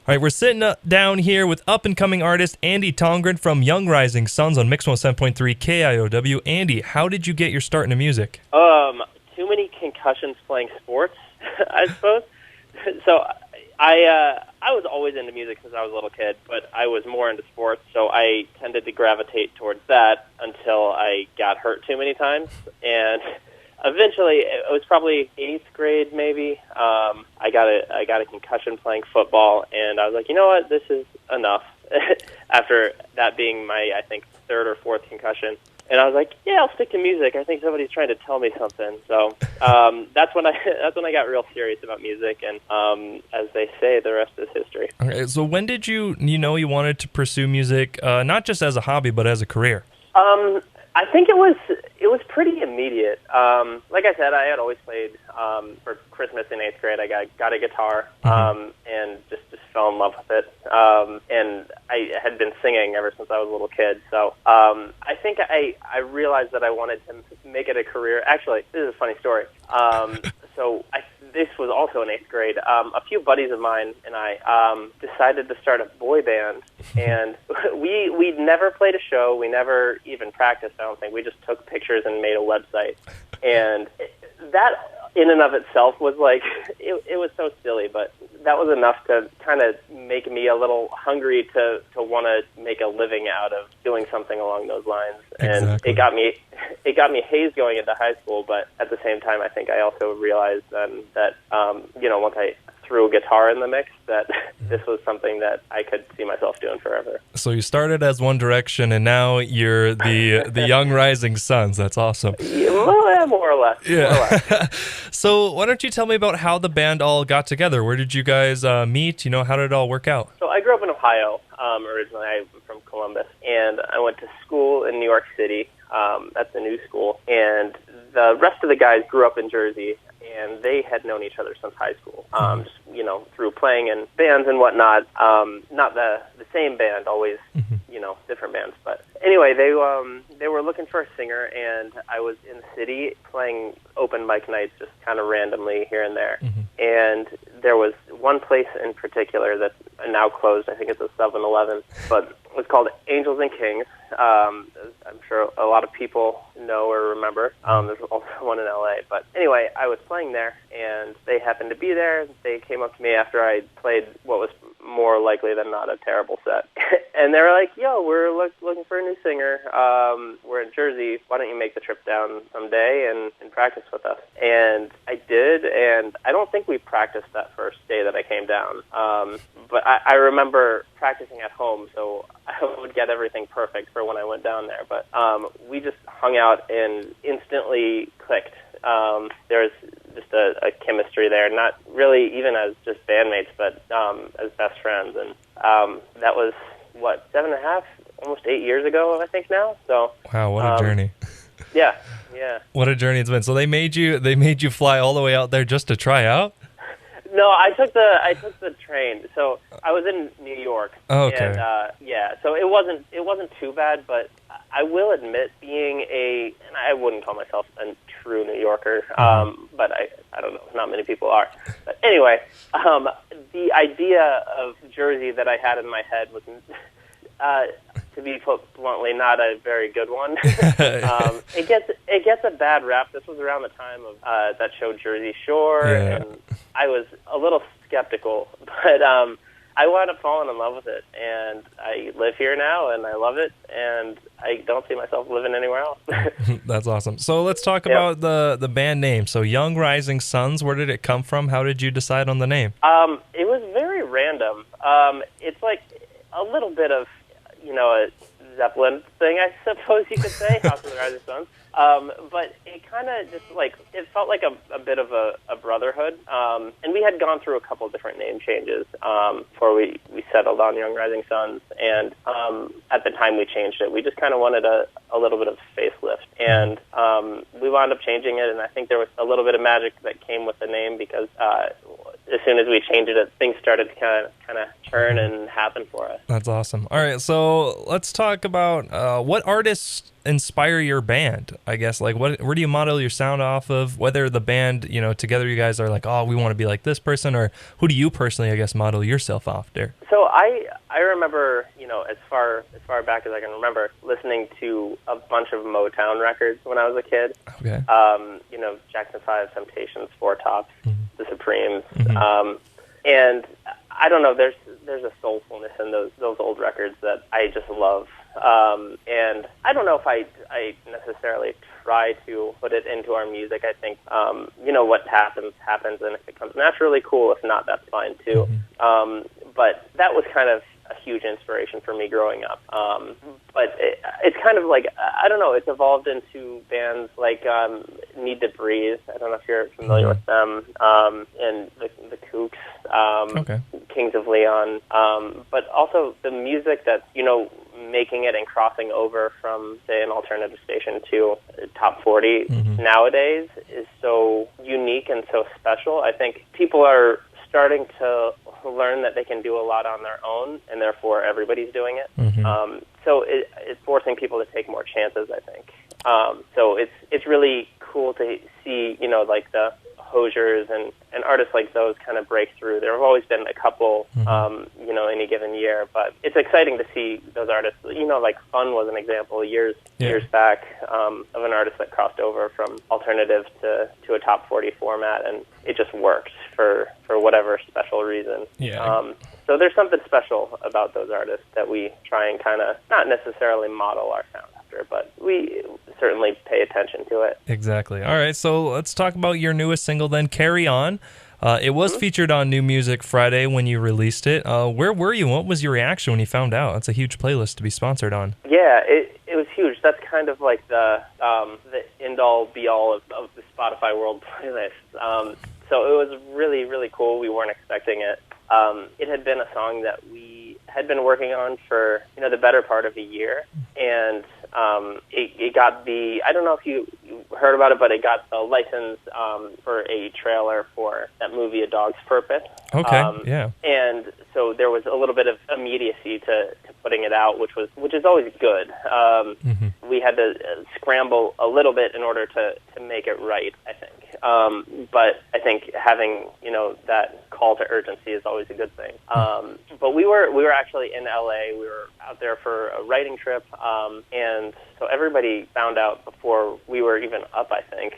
All right, we're sitting down here with up-and-coming artist Andy Tongren from Young Rising Suns on Mix 107.3 KIOW. Andy, how did you get your start into music? Too many concussions playing sports, I suppose. So I was always into music since I was a little kid, but I was more into sports, so I tended to gravitate towards that until I got hurt too many times. And eventually, it was probably 8th grade maybe. I got a concussion playing football, and I was like, you know what, this is enough. After that being my, I think, 3rd or 4th concussion. And I was like, yeah, I'll stick to music. I think somebody's trying to tell me something. So that's when I got real serious about music. And as they say, the rest is history. Okay, so when did you know you wanted to pursue music, not just as a hobby, but as a career? I think it was pretty immediate. Like I said, I had always played for Christmas in 8th grade. I got a guitar and just fell in love with it. And I had been singing ever since I was a little kid. So I think I realized that I wanted to make it a career. Actually, this is a funny story. This was also in 8th grade. A few buddies of mine and I decided to start a boy band, and we never played a show. We never even practiced, I don't think. We just took pictures and made a website. And that in and of itself was like, it was so silly, but that was enough to kind of make me a little hungry to want to make a living out of doing something along those lines. And Exactly. it got me hazed going into high school, but at the same time, I think I also realized then that, once I threw a guitar in the mix, that this was something that I could see myself doing forever. So you started as One Direction, and now you're the Young Rising Suns. That's awesome. Yeah, more or less. Yeah. More or less. So why don't you tell me about how the band all got together? Where did you guys meet? How did it all work out? So I grew up in Ohio. Originally, I'm from Columbus, and I went to school in New York City. That's a new school, and the rest of the guys grew up in Jersey, and they had known each other since high school. Just, through playing in bands and whatnot. Not the same band, always, different bands. But anyway, they were looking for a singer, and I was in the city playing open mic nights just kind of randomly here and there. And there was one place in particular that's now closed. I think it's a 7-Eleven, but it was called Angels and Kings. I'm sure a lot of people know or remember. There's also one in LA. But anyway, I was playing there, and they happened to be there. They came up to me after I played what was more likely than not a terrible set. And they were like, yo, we're looking for a new singer. We're in Jersey. Why don't you make the trip down someday and practice with us? And I did, and I don't think we practiced that first day that I came down. But I remember practicing at home, so I would get everything perfect for when I went down there. But we just hung out and instantly clicked. There was just a chemistry there, not really even as just bandmates, but as best friends. And that was, 7.5, almost 8 years ago, I think now. So Wow, what a journey. Yeah. What a journey it's been. So they made you fly all the way out there just to try out? No, I took the train. So I was in New York. Oh, okay. And so it wasn't too bad, but I will admit being and I wouldn't call myself a true New Yorker, but I don't know, not many people are. But anyway, the idea of Jersey that I had in my head was, to be put bluntly, not a very good one. It gets a bad rap. This was around the time of that show Jersey Shore, and I was a little skeptical, but I wound up falling in love with it, and I live here now, and I love it, and I don't see myself living anywhere else. That's awesome. So let's talk about the band name. So Young Rising Suns, where did it come from? How did you decide on the name? It was very random. It's like a little bit of, a Zeppelin thing, I suppose you could say, House of the Rising Suns. But it kind of just it felt like a bit of a brotherhood. And we had gone through a couple of different name changes before we settled on Young Rising Suns. And at the time we changed it, we just kind of wanted a little bit of facelift. And we wound up changing it, and I think there was a little bit of magic that came with the name because as soon as we changed it, things started to kind of turn and happen for us. That's awesome. All right, so let's talk about what artists inspire your band, I guess. Like, where do you model your sound off of? Whether the band, together you guys are like, oh, we want to be like this person, or who do you personally, I guess, model yourself off there? So I remember, as far back as I can remember, listening to a bunch of Motown records when I was a kid. Okay. Jackson 5, Temptations, Four Tops, The Supremes, Mm-hmm. and I don't know. There's a soulfulness in those old records that I just love. And I don't know if I necessarily try to put it into our music. I think, what happens, and if it comes naturally, cool. If not, that's fine too. Mm-hmm. But that was kind of a huge inspiration for me growing up. But it's kind of like, I don't know, it's evolved into bands like Need to Breathe. I don't know if you're familiar with them, and the Kooks, Okay. Kings of Leon, but also the music that's, making it and crossing over from, say, an alternative station to top 40 nowadays is so unique and so special. I think people are starting to learn that they can do a lot on their own, and therefore everybody's doing it. So it's forcing people to take more chances, I think. So it's really cool to see, like the Hoziers and artists like those kind of break through. There have always been a couple, any given year, but it's exciting to see those artists. Like Fun was an example years back of an artist that crossed over from alternative to a top 40 format, and it just worked for whatever special reason. Yeah. So there's something special about those artists that we try and kind of not necessarily model our sound after, but we certainly pay attention to it. Exactly. All right, so let's talk about your newest single then, Carry On. It was featured on New Music Friday when you released it. Where were you? What was your reaction when you found out? It's a huge playlist to be sponsored on. Yeah, it was huge. That's kind of like the end-all, be-all of the Spotify World playlist. So it was really, really cool. We weren't expecting it. It had been a song that we had been working on for, the better part of a year, and it got I don't know if you heard about it, but it got the license for a trailer for that movie, A Dog's Purpose. Okay, yeah. And so there was a little bit of immediacy to putting it out, which is always good. We had to scramble a little bit in order to make it right, I think. But I think having, that call to urgency is always a good thing. But we were actually in LA. We were out there for a writing trip, and so everybody found out before we were even up, I think.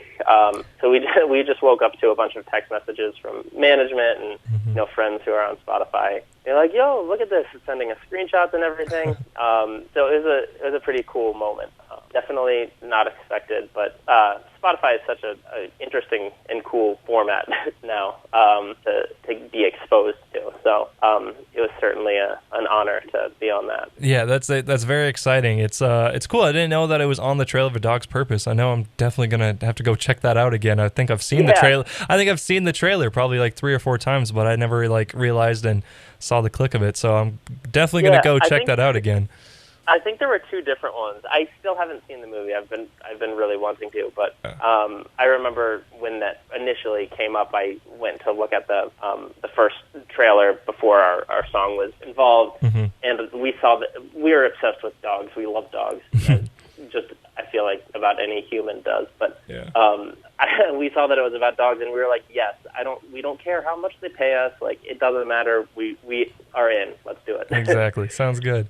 So we just woke up to a bunch of text messages from management and friends who are on Spotify. They're like, "Yo, look at this!" Sending us screenshots and everything. So it was a pretty cool moment. Definitely not expected, but Spotify is such a interesting and cool format now to be exposed to. So it was certainly an honor to be on that. Yeah, that's very exciting. It's cool. I didn't know that it was on the trailer of A Dog's Purpose. I know I'm definitely gonna have to go check that out again. I think I've seen the trailer. I think I've seen the trailer probably like 3 or 4 times, but I never realized and saw the click of it. So I'm definitely gonna go check that out again. I think there were 2 different ones. I still haven't seen the movie. I've been really wanting to, but I remember when that initially came up, I went to look at the first trailer before our song was involved, and we saw that we were obsessed with dogs. We love dogs. Just I feel like about any human does, but we saw that it was about dogs, and we were like, yes, we don't care how much they pay us. Like, it doesn't matter. We are in. Let's do it. Exactly. Sounds good.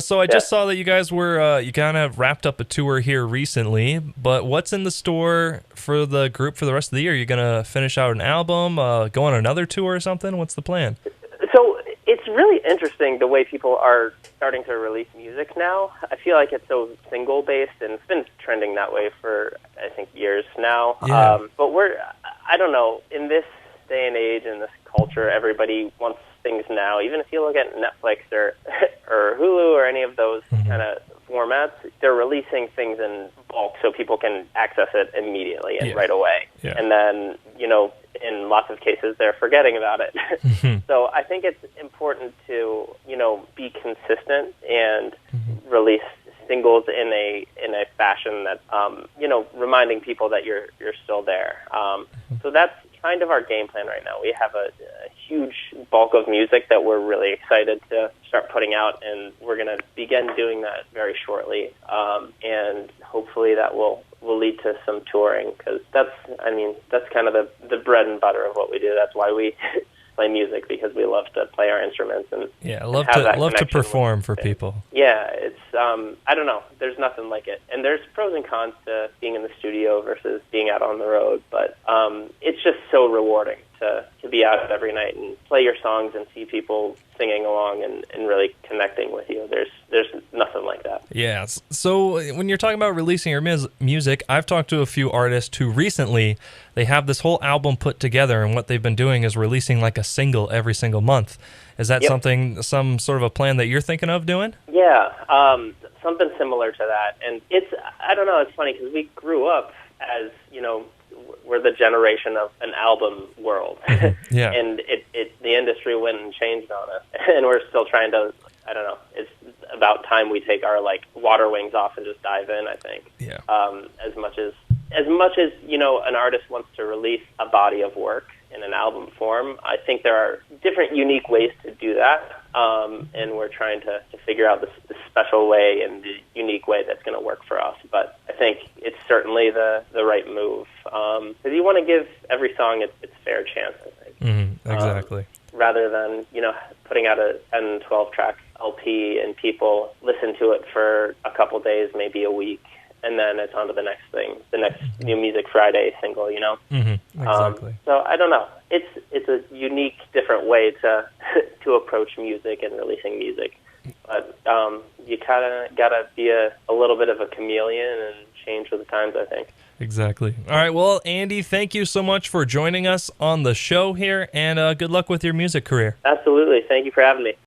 So I just saw that you guys were you kind of wrapped up a tour here recently, but what's in the store for the group for the rest of the year? Are you gonna finish out an album, go on another tour or something? What's the plan? So it's really interesting the way people are starting to release music now. I feel like it's so single-based, and it's been trending that way for, I think, years now. Yeah. But I don't know, in this day and age, in this culture, everybody wants things now. Even if you look at Netflix or Hulu or any of those kind of formats, they're releasing things in bulk so people can access it immediately and right away. Yeah. And then, in lots of cases, they're forgetting about it. So I think it's important to, be consistent and release singles in a fashion that, reminding people that you're still there. So that's kind of our game plan right now. We have a huge bulk of music that we're really excited to start putting out, and we're going to begin doing that very shortly. And hopefully that will lead to some touring, because that's kind of the bread and butter of what we do. That's why we play music, because we love to play our instruments and love to perform for people. Yeah, it's I don't know. There's nothing like it, and there's pros and cons to being in the studio versus being out on the road. But it's just so rewarding to be out every night and play your songs and see people singing along and really connecting with you. There's nothing like that. Yeah. So when you're talking about releasing your music, I've talked to a few artists who recently they have this whole album put together, and what they've been doing is releasing like a single every single month. Is that some sort of a plan that you're thinking of doing? Yeah, something similar to that. And I don't know, it's funny because we grew up as, we're the generation of an album world. Yeah. And the industry went and changed on us. And we're still trying to, I don't know, it's about time we take our water wings off and just dive in, I think. Yeah. As much as an artist wants to release a body of work in an album form, I think there are different unique ways to do that. And we're trying to figure out the special way and the unique way that's going to work for us. But I think it's certainly the right move, because you want to give every song its fair chance, I think. Mm-hmm, exactly. Rather than, putting out a 10, 12-track LP and people listen to it for a couple days, maybe a week, and then it's on to the next thing, the next New Music Friday single, Mm-hmm, exactly. So I don't know. It's a unique, different way to to approach music and releasing music. But you kind of got to be a little bit of a chameleon and change with the times, I think. Exactly. All right, well, Andy, thank you so much for joining us on the show here, and good luck with your music career. Absolutely. Thank you for having me.